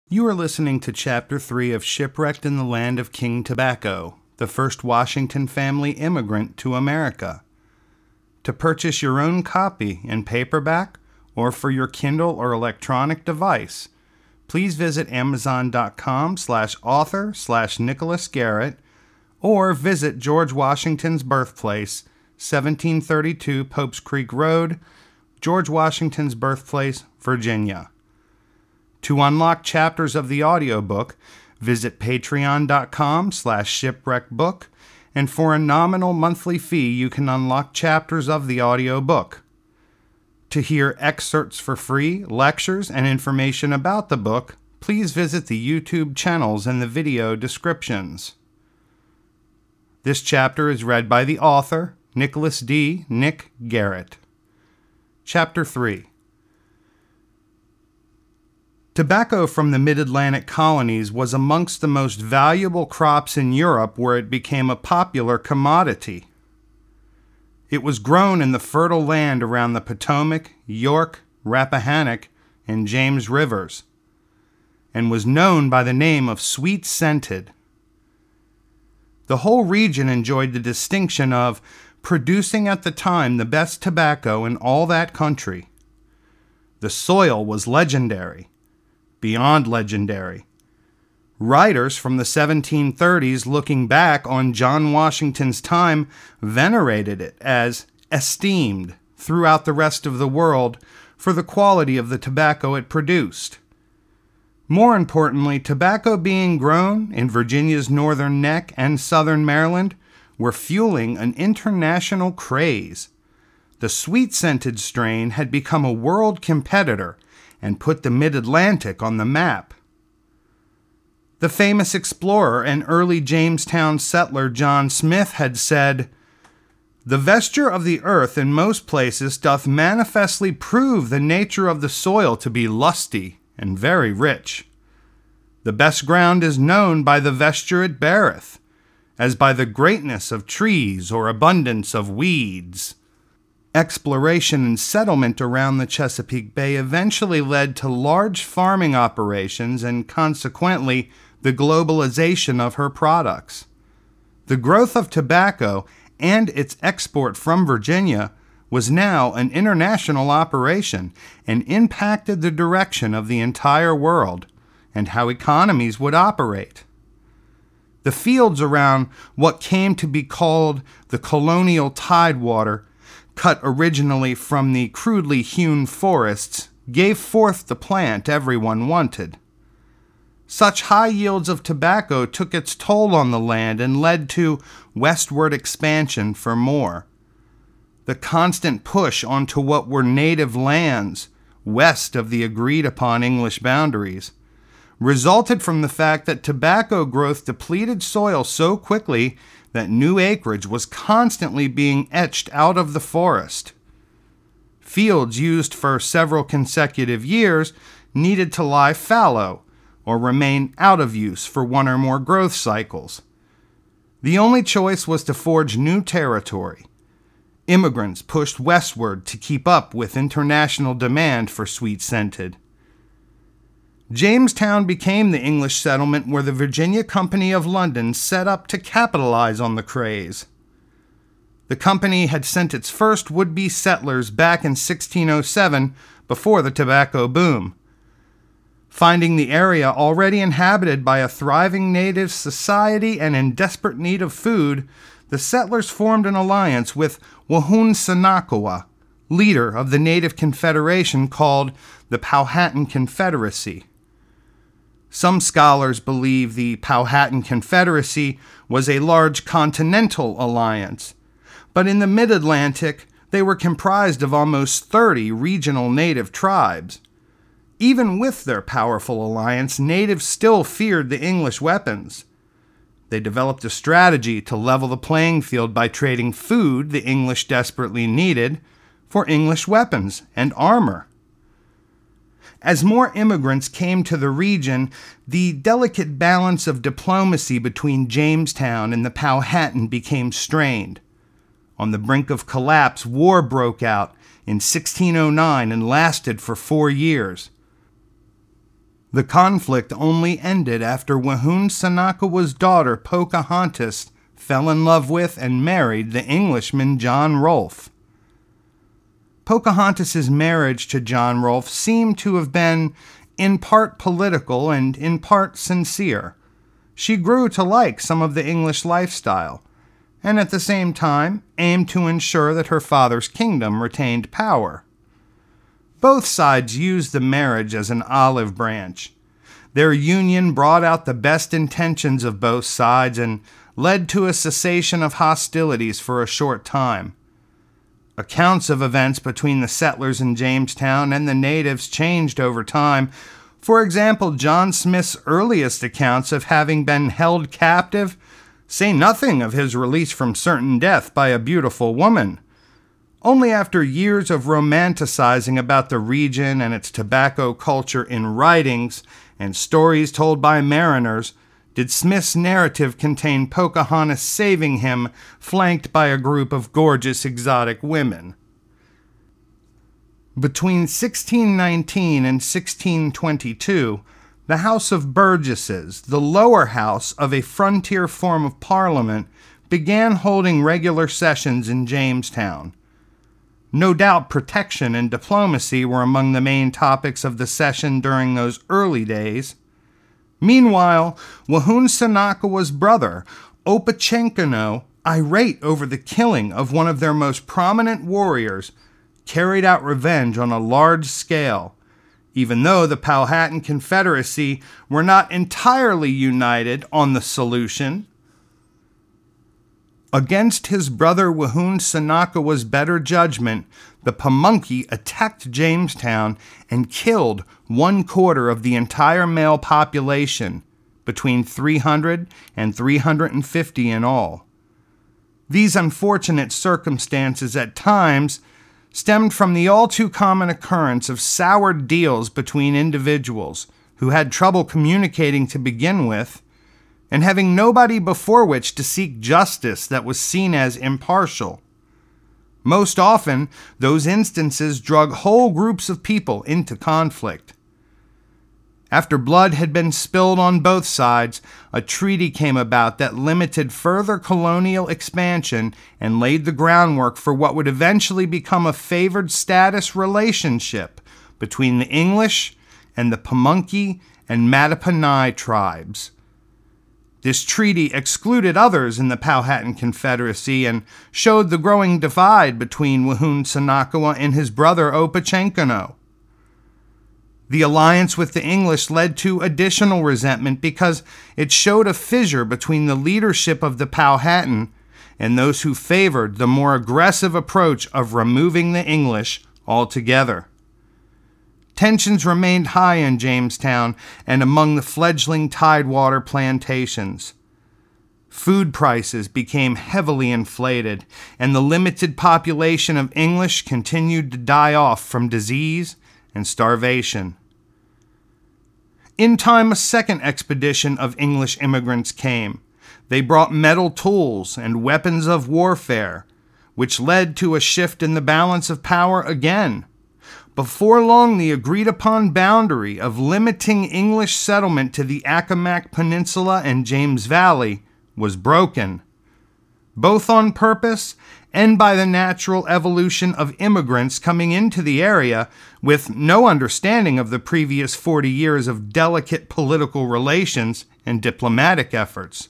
You are listening to Chapter 3 of Shipwrecked in the Land of King Tobacco, the first Washington family immigrant to America. To purchase your own copy in paperback or for your Kindle or electronic device, please visit amazon.com/author/nicholasdgarrett or visit George Washington's birthplace, 1732 Popes Creek Road, George Washington's birthplace, Virginia. To unlock chapters of the audiobook, visit patreon.com/shipwreckedbook, and for a nominal monthly fee, you can unlock chapters of the audiobook. To hear excerpts for free, lectures, and information about the book, please visit the YouTube channels in the video descriptions. This chapter is read by the author, Nicholas D. Nick Garrett. Chapter 3. Tobacco from the mid-Atlantic colonies was amongst the most valuable crops in Europe, where it became a popular commodity. It was grown in the fertile land around the Potomac, York, Rappahannock, and James rivers, and was known by the name of sweet-scented. The whole region enjoyed the distinction of producing at the time the best tobacco in all that country. The soil was legendary. Beyond legendary. Writers from the 1730s looking back on John Washington's time venerated it as esteemed throughout the rest of the world for the quality of the tobacco it produced. More importantly, tobacco being grown in Virginia's northern neck and southern Maryland were fueling an international craze. The sweet-scented strain had become a world competitor and put the mid-Atlantic on the map. The famous explorer and early Jamestown settler John Smith had said, "The vesture of the earth in most places doth manifestly prove the nature of the soil to be lusty and very rich. The best ground is known by the vesture it beareth, as by the greatness of trees or abundance of weeds." Exploration and settlement around the Chesapeake Bay eventually led to large farming operations and consequently the globalization of her products. The growth of tobacco and its export from Virginia was now an international operation and impacted the direction of the entire world and how economies would operate. The fields around what came to be called the colonial tidewater, cut originally from the crudely hewn forests, gave forth the plant everyone wanted. Such high yields of tobacco took its toll on the land and led to westward expansion for more. The constant push onto what were native lands, west of the agreed-upon English boundaries, resulted from the fact that tobacco growth depleted soil so quickly that new acreage was constantly being etched out of the forest. Fields used for several consecutive years needed to lie fallow or remain out of use for one or more growth cycles. The only choice was to forge new territory. Immigrants pushed westward to keep up with international demand for sweet-scented. Jamestown became the English settlement where the Virginia Company of London set up to capitalize on the craze. The company had sent its first would-be settlers back in 1607 before the tobacco boom. Finding the area already inhabited by a thriving native society and in desperate need of food, the settlers formed an alliance with Wahunsanakawa, leader of the native confederation called the Powhatan Confederacy. Some scholars believe the Powhatan Confederacy was a large continental alliance, but in the mid-Atlantic they were comprised of almost 30 regional native tribes. Even with their powerful alliance, natives still feared the English weapons. They developed a strategy to level the playing field by trading food the English desperately needed for English weapons and armor. As more immigrants came to the region, the delicate balance of diplomacy between Jamestown and the Powhatan became strained. On the brink of collapse, war broke out in 1609 and lasted for 4 years. The conflict only ended after Wahun Sanakawa's daughter Pocahontas fell in love with and married the Englishman John Rolfe. Pocahontas's marriage to John Rolfe seemed to have been in part political and in part sincere. She grew to like some of the English lifestyle, and at the same time aimed to ensure that her father's kingdom retained power. Both sides used the marriage as an olive branch. Their union brought out the best intentions of both sides and led to a cessation of hostilities for a short time. Accounts of events between the settlers in Jamestown and the natives changed over time. For example, John Smith's earliest accounts of having been held captive say nothing of his release from certain death by a beautiful woman. Only after years of romanticizing about the region and its tobacco culture in writings and stories told by mariners did Smith's narrative contain Pocahontas saving him, flanked by a group of gorgeous exotic women. Between 1619 and 1622, the House of Burgesses, the lower house of a frontier form of parliament, began holding regular sessions in Jamestown. No doubt protection and diplomacy were among the main topics of the session during those early days. Meanwhile, Wahun Sanakawa's brother, Opechancanough, irate over the killing of one of their most prominent warriors, carried out revenge on a large scale, even though the Powhatan Confederacy were not entirely united on the solution. Against his brother Wahun Sanakawa's better judgment, the Pamunkey attacked Jamestown and killed 1/4 of the entire male population, between 300 and 350 in all. These unfortunate circumstances at times stemmed from the all-too-common occurrence of soured deals between individuals who had trouble communicating to begin with, and having nobody before which to seek justice that was seen as impartial. Most often, those instances drug whole groups of people into conflict. After blood had been spilled on both sides, a treaty came about that limited further colonial expansion and laid the groundwork for what would eventually become a favored status relationship between the English and the Pamunkey and Mattaponi tribes. This treaty excluded others in the Powhatan Confederacy and showed the growing divide between Wahun Sanakawa and his brother Opechancanough. The alliance with the English led to additional resentment because it showed a fissure between the leadership of the Powhatan and those who favored the more aggressive approach of removing the English altogether. Tensions remained high in Jamestown and among the fledgling tidewater plantations. Food prices became heavily inflated, and the limited population of English continued to die off from disease and starvation. In time, a second expedition of English immigrants came. They brought metal tools and weapons of warfare, which led to a shift in the balance of power again. Before long, the agreed-upon boundary of limiting English settlement to the Accomack Peninsula and James Valley was broken, both on purpose and by the natural evolution of immigrants coming into the area with no understanding of the previous 40 years of delicate political relations and diplomatic efforts.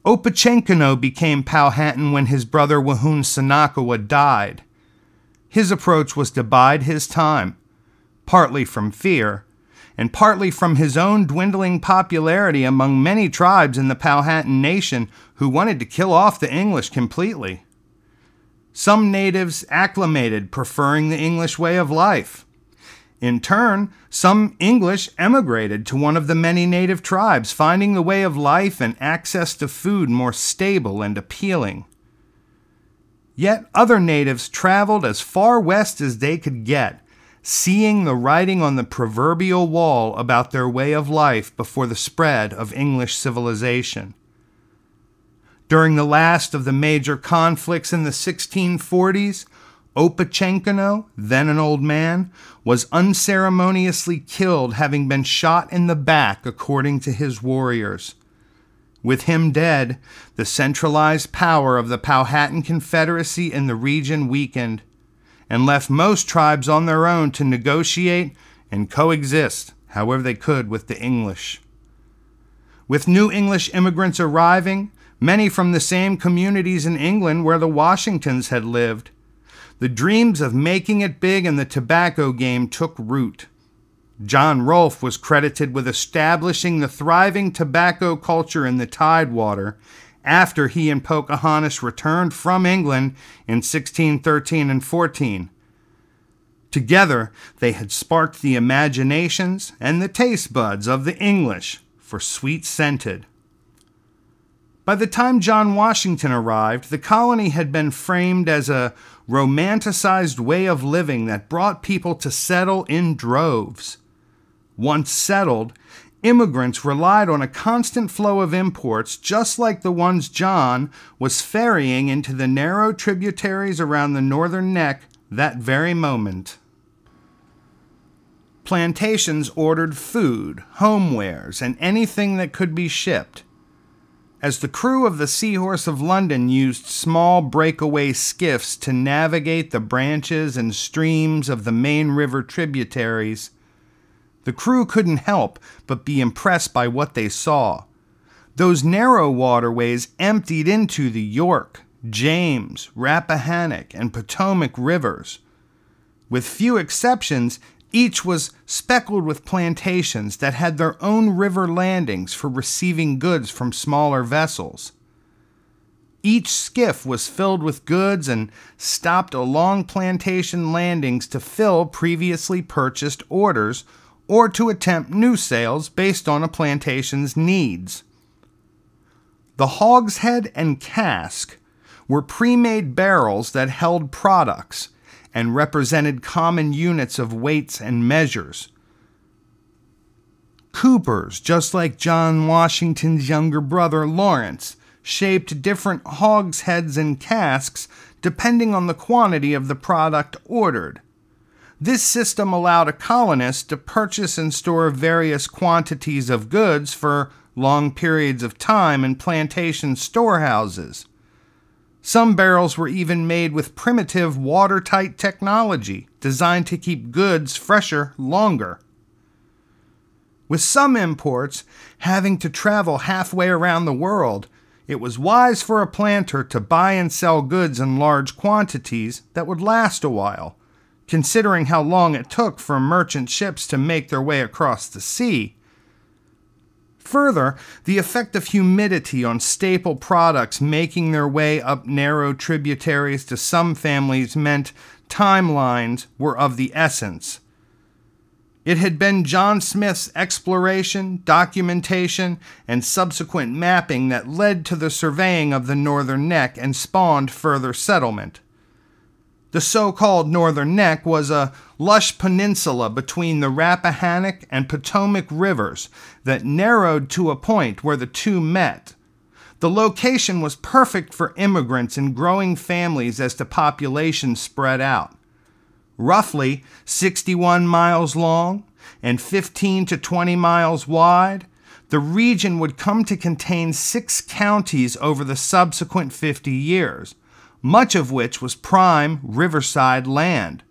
Opechancanough became Powhatan when his brother Wahun Sanakawa died. His approach was to bide his time, partly from fear, and partly from his own dwindling popularity among many tribes in the Powhatan Nation who wanted to kill off the English completely. Some natives acclimated, preferring the English way of life. In turn, some English emigrated to one of the many native tribes, finding the way of life and access to food more stable and appealing. Yet other natives traveled as far west as they could get, seeing the writing on the proverbial wall about their way of life before the spread of English civilization. During the last of the major conflicts in the 1640s, Opachenko, then an old man, was unceremoniously killed, having been shot in the back, according to his warriors. With him dead, the centralized power of the Powhatan Confederacy in the region weakened, and left most tribes on their own to negotiate and coexist however they could with the English. With new English immigrants arriving, many from the same communities in England where the Washingtons had lived, the dreams of making it big in the tobacco game took root. John Rolfe was credited with establishing the thriving tobacco culture in the Tidewater after he and Pocahontas returned from England in 1613 and 14. Together, they had sparked the imaginations and the taste buds of the English for sweet-scented. By the time John Washington arrived, the colony had been framed as a romanticized way of living that brought people to settle in droves. Once settled, immigrants relied on a constant flow of imports, just like the ones John was ferrying into the narrow tributaries around the northern neck that very moment. Plantations ordered food, homewares, and anything that could be shipped. As the crew of the Seahorse of London used small breakaway skiffs to navigate the branches and streams of the main river tributaries, the crew couldn't help but be impressed by what they saw. Those narrow waterways emptied into the York, James, Rappahannock, and Potomac rivers. With few exceptions, each was speckled with plantations that had their own river landings for receiving goods from smaller vessels. Each skiff was filled with goods and stopped along plantation landings to fill previously purchased orders or to attempt new sales based on a plantation's needs. The hogshead and cask were pre-made barrels that held products and represented common units of weights and measures. Coopers, just like John Washington's younger brother Lawrence, shaped different hogsheads and casks depending on the quantity of the product ordered. This system allowed a colonist to purchase and store various quantities of goods for long periods of time in plantation storehouses. Some barrels were even made with primitive watertight technology designed to keep goods fresher longer. With some imports having to travel halfway around the world, it was wise for a planter to buy and sell goods in large quantities that would last a while, considering how long it took for merchant ships to make their way across the sea. Further, the effect of humidity on staple products making their way up narrow tributaries to some families meant timelines were of the essence. It had been John Smith's exploration, documentation, and subsequent mapping that led to the surveying of the Northern Neck and spawned further settlement. The so-called Northern Neck was a lush peninsula between the Rappahannock and Potomac rivers that narrowed to a point where the two met. The location was perfect for immigrants and growing families as the population spread out. Roughly 61 miles long and 15 to 20 miles wide, the region would come to contain 6 counties over the subsequent 50 years. Much of which was prime riverside land.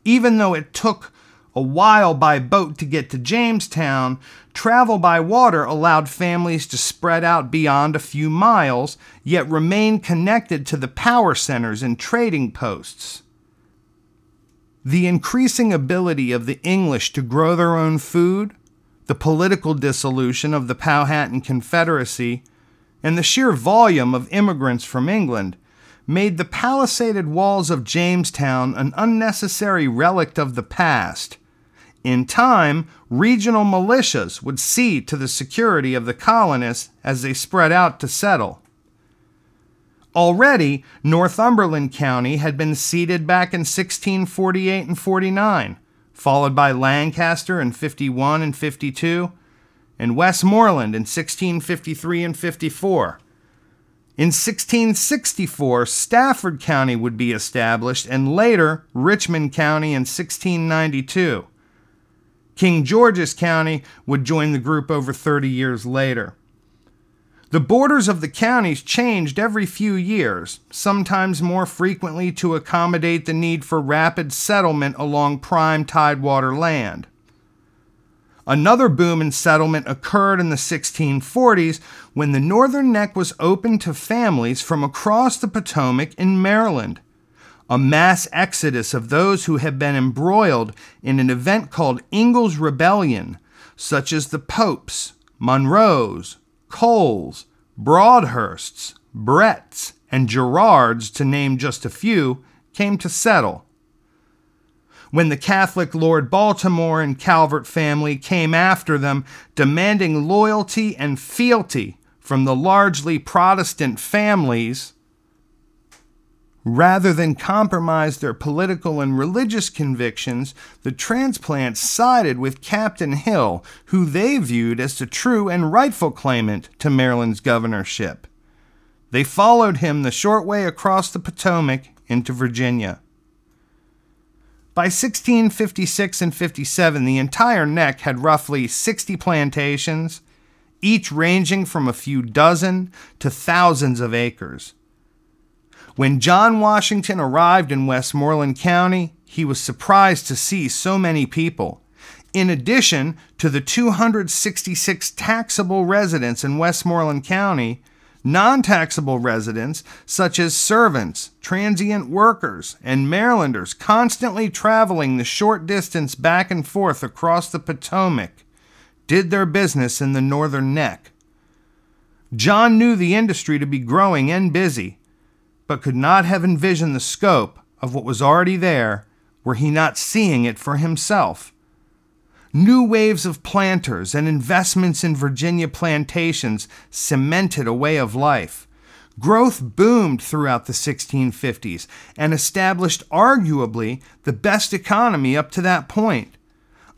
Even though it took a while by boat to get to Jamestown, travel by water allowed families to spread out beyond a few miles, yet remain connected to the power centers and trading posts. The increasing ability of the English to grow their own food, the political dissolution of the Powhatan Confederacy, and the sheer volume of immigrants from England made the palisaded walls of Jamestown an unnecessary relic of the past. In time, regional militias would see to the security of the colonists as they spread out to settle. Already, Northumberland County had been ceded back in 1648 and 49, followed by Lancaster in 51 and 52, and Westmoreland in 1653 and 54. In 1664, Stafford County would be established, and later Richmond County in 1692. King George's County would join the group over 30 years later. The borders of the counties changed every few years, sometimes more frequently to accommodate the need for rapid settlement along prime tidewater land. Another boom in settlement occurred in the 1640s when the Northern Neck was opened to families from across the Potomac in Maryland. A mass exodus of those who had been embroiled in an event called Ingle's Rebellion, such as the Popes, Monroes, Coles, Broadhursts, Bretts, and Gerards, to name just a few, came to settle. When the Catholic Lord Baltimore and Calvert family came after them, demanding loyalty and fealty from the largely Protestant families, rather than compromise their political and religious convictions, the transplants sided with Captain Hill, who they viewed as the true and rightful claimant to Maryland's governorship. They followed him the short way across the Potomac into Virginia. By 1656 and 57, the entire neck had roughly 60 plantations, each ranging from a few dozen to thousands of acres. When John Washington arrived in Westmoreland County, he was surprised to see so many people. In addition to the 266 taxable residents in Westmoreland County, non-taxable residents such as servants, transient workers, and Marylanders constantly traveling the short distance back and forth across the Potomac did their business in the Northern Neck. John knew the industry to be growing and busy, but could not have envisioned the scope of what was already there were he not seeing it for himself. New waves of planters and investments in Virginia plantations cemented a way of life. Growth boomed throughout the 1650s and established arguably the best economy up to that point.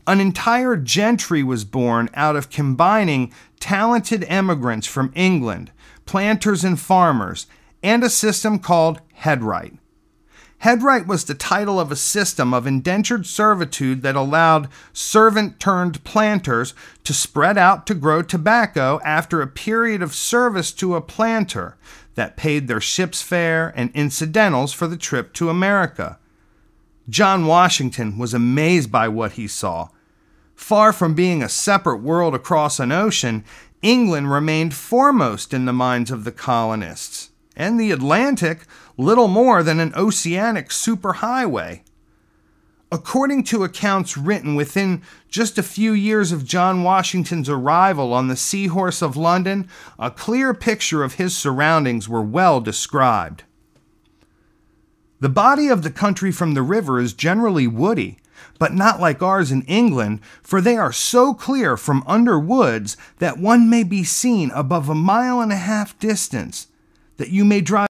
An entire gentry was born out of combining talented emigrants from England, planters and farmers, and a system called headright. Headright was the title of a system of indentured servitude that allowed servant-turned-planters to spread out to grow tobacco after a period of service to a planter that paid their ship's fare and incidentals for the trip to America. John Washington was amazed by what he saw. Far from being a separate world across an ocean, England remained foremost in the minds of the colonists, and the Atlantic little more than an oceanic superhighway. According to accounts written within just a few years of John Washington's arrival on the Seahorse of London, a clear picture of his surroundings were well described. The body of the country from the river is generally woody, but not like ours in England, for they are so clear from under woods that one may be seen above 1.5 miles distance, that you may drive